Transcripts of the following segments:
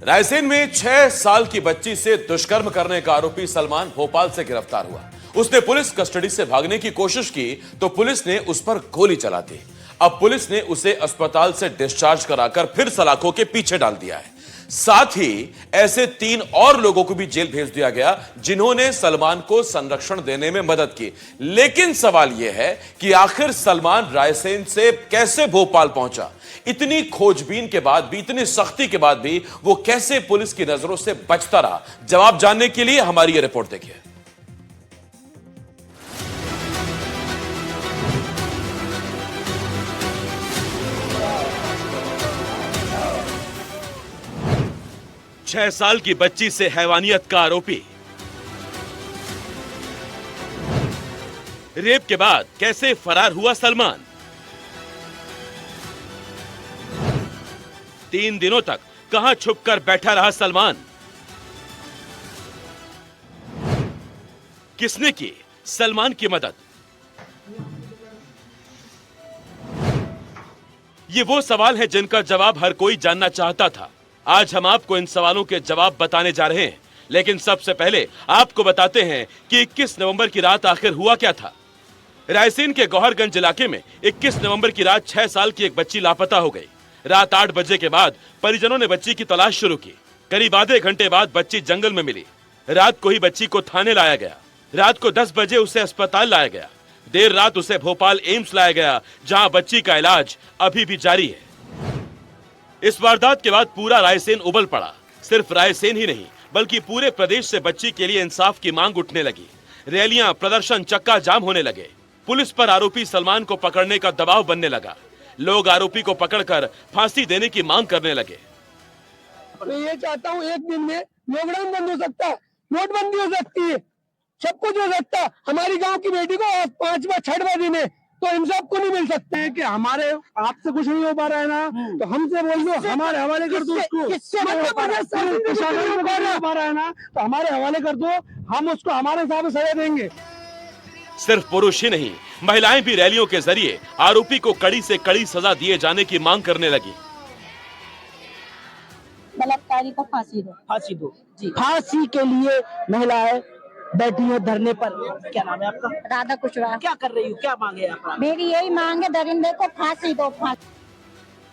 रायसेन में 6 साल की बच्ची से दुष्कर्म करने का आरोपी सलमान भोपाल से गिरफ्तार हुआ। उसने पुलिस कस्टडी से भागने की कोशिश की तो पुलिस ने उस पर गोली चला दी। अब पुलिस ने उसे अस्पताल से डिस्चार्ज कराकर फिर सलाखों के पीछे डाल दिया है। साथ ही ऐसे 3 और लोगों को भी जेल भेज दिया गया जिन्होंने सलमान को संरक्षण देने में मदद की। लेकिन सवाल यह है कि आखिर सलमान रायसेन से कैसे भोपाल पहुंचा? इतनी खोजबीन के बाद भी, इतनी सख्ती के बाद भी वो कैसे पुलिस की नजरों से बचता रहा? जवाब जानने के लिए हमारी ये रिपोर्ट देखिए। छह साल की बच्ची से हैवानियत का आरोपी। रेप के बाद कैसे फरार हुआ सलमान? 3 दिनों तक कहां छुपकर बैठा रहा सलमान? किसने की सलमान की मदद? ये वो सवाल है जिनका जवाब हर कोई जानना चाहता था। आज हम आपको इन सवालों के जवाब बताने जा रहे हैं, लेकिन सबसे पहले आपको बताते हैं कि 21 नवंबर की रात आखिर हुआ क्या था। रायसेन के गौहरगंज इलाके में 21 नवंबर की रात 6 साल की एक बच्ची लापता हो गई। रात 8 बजे के बाद परिजनों ने बच्ची की तलाश शुरू की। करीब आधे घंटे बाद बच्ची जंगल में मिली। रात को ही बच्ची को थाने लाया गया। रात को 10 बजे उसे अस्पताल लाया गया। देर रात उसे भोपाल एम्स लाया गया, जहां बच्ची का इलाज अभी भी जारी है। इस वारदात के बाद पूरा रायसेन उबल पड़ा। सिर्फ रायसेन ही नहीं, बल्कि पूरे प्रदेश से बच्ची के लिए इंसाफ की मांग उठने लगी। रैलियां, प्रदर्शन, चक्का जाम होने लगे। पुलिस पर आरोपी सलमान को पकड़ने का दबाव बनने लगा। लोग आरोपी को पकड़कर फांसी देने की मांग करने लगे। मैं ये चाहता हूँ, एक दिन में लॉकडाउन बंद हो सकता है, नोटबंदी हो सकती है, सब कुछ हो सकता है। हमारी गांव की बेटी को 5वां 6वां दिन है तो इंसाफ को नहीं मिल सकते हैं कि हमारे आपसे कुछ नहीं हो पा रहा है ना, तो हमसे बोल दो, हमारे हवाले कर दो उसको। किससे नहीं हो पा रहा है ना, तो हमारे हवाले कर दो, हम उसको हमारे हिसाब से सजा देंगे। सिर्फ पुरुष ही नहीं, महिलाएं भी रैलियों के जरिए आरोपी को कड़ी से कड़ी सजा दिए जाने की मांग करने लगी। बलात्कारी को फांसी दो, फांसी दो जी। फांसी के लिए महिलाएं बैठी है धरने पर। क्या नाम है आपका? राधा कुशवाहा। क्या कर रही हो, क्या मांगे आप? मेरी यही मांग है, दरिंदे को फांसी दो, फांसी।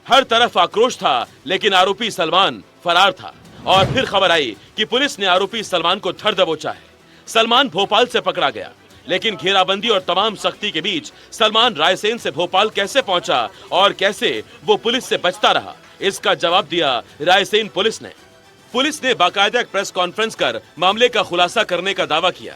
हर तरफ आक्रोश था, लेकिन आरोपी सलमान फरार था। और फिर खबर आई कि पुलिस ने आरोपी सलमान को धर दबोचा है। सलमान भोपाल से पकड़ा गया, लेकिन घेराबंदी और तमाम सख्ती के बीच सलमान रायसेन से भोपाल कैसे पहुंचा और कैसे वो पुलिस से बचता रहा, इसका जवाब दिया रायसेन पुलिस ने। पुलिस ने बाकायदा एक प्रेस कॉन्फ्रेंस कर मामले का खुलासा करने का दावा किया।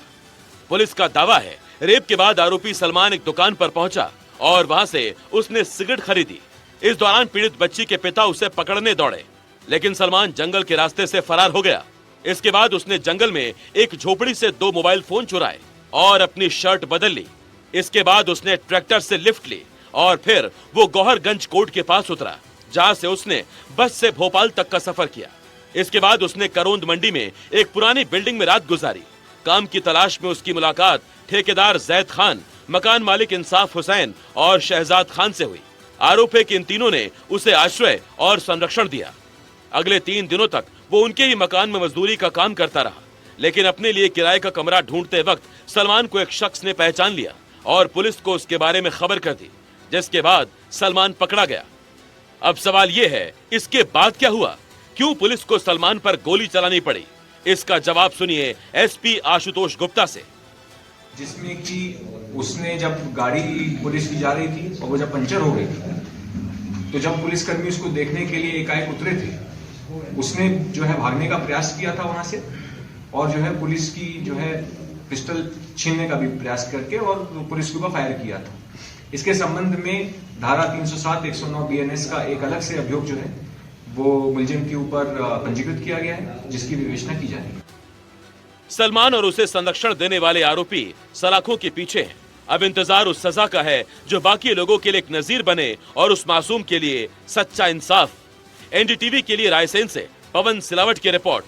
पुलिस का दावा है, रेप के बाद आरोपी सलमान एक दुकान पर पहुंचा और वहां से उसने सिगरेट खरीदी। इस दौरान पीड़ित बच्ची के पिता उसे पकड़ने दौड़े, लेकिन सलमान जंगल के रास्ते से फरार हो गया। इसके बाद उसने जंगल में एक झोपड़ी से 2 मोबाइल फोन चुराए और अपनी शर्ट बदल ली। इसके बाद उसने ट्रैक्टर से लिफ्ट ली और फिर वो गौहरगंज कोर्ट के पास उतरा, जहां से उसने बस से भोपाल तक का सफर किया। इसके बाद उसने करोंद मंडी में एक पुरानी बिल्डिंग में रात गुजारी। काम की तलाश में उसकी मुलाकात ठेकेदार जैद खान, मकान मालिक इंसाफ हुसैन और शहजाद खान से हुई। आरोप है कि इन तीनों ने उसे आश्रय और संरक्षण दिया। अगले 3 दिनों तक वो उनके ही मकान में मजदूरी का काम करता रहा, लेकिन अपने लिए किराए का कमरा ढूंढते वक्त सलमान को एक शख्स ने पहचान लिया और पुलिस को उसके बारे में खबर कर दी, जिसके बाद सलमान पकड़ा गया। अब सवाल यह है, इसके बाद क्या हुआ? क्यों पुलिस को सलमान पर गोली चलानी पड़ी? इसका जवाब सुनिए एसपी आशुतोष गुप्ता से। जिसमें कि उसने जब गाड़ी पुलिस की जा रही थी और वो जब पंचर हो गई, तो जब पुलिसकर्मी उसको देखने के लिए एकाएक उतरे थे, उसने जो है भागने का प्रयास किया था वहां से, और जो है पुलिस की जो है पिस्टल छीनने का भी प्रयास करके और पुलिस के ऊपर फायर किया था। इसके संबंध में धारा 307, 109 बीएनएस का एक अलग से अभियोग जो है वो मुलजिम के ऊपर पंजीकृत किया गया है, जिसकी विवेचना की जाएगी। सलमान और उसे संरक्षण देने वाले आरोपी सलाखों के पीछे हैं। अब इंतजार उस सजा का है जो बाकी लोगों के लिए एक नजीर बने और उस मासूम के लिए सच्चा इंसाफ। एनडीटीवी के लिए रायसेन से पवन सिलावट की रिपोर्ट।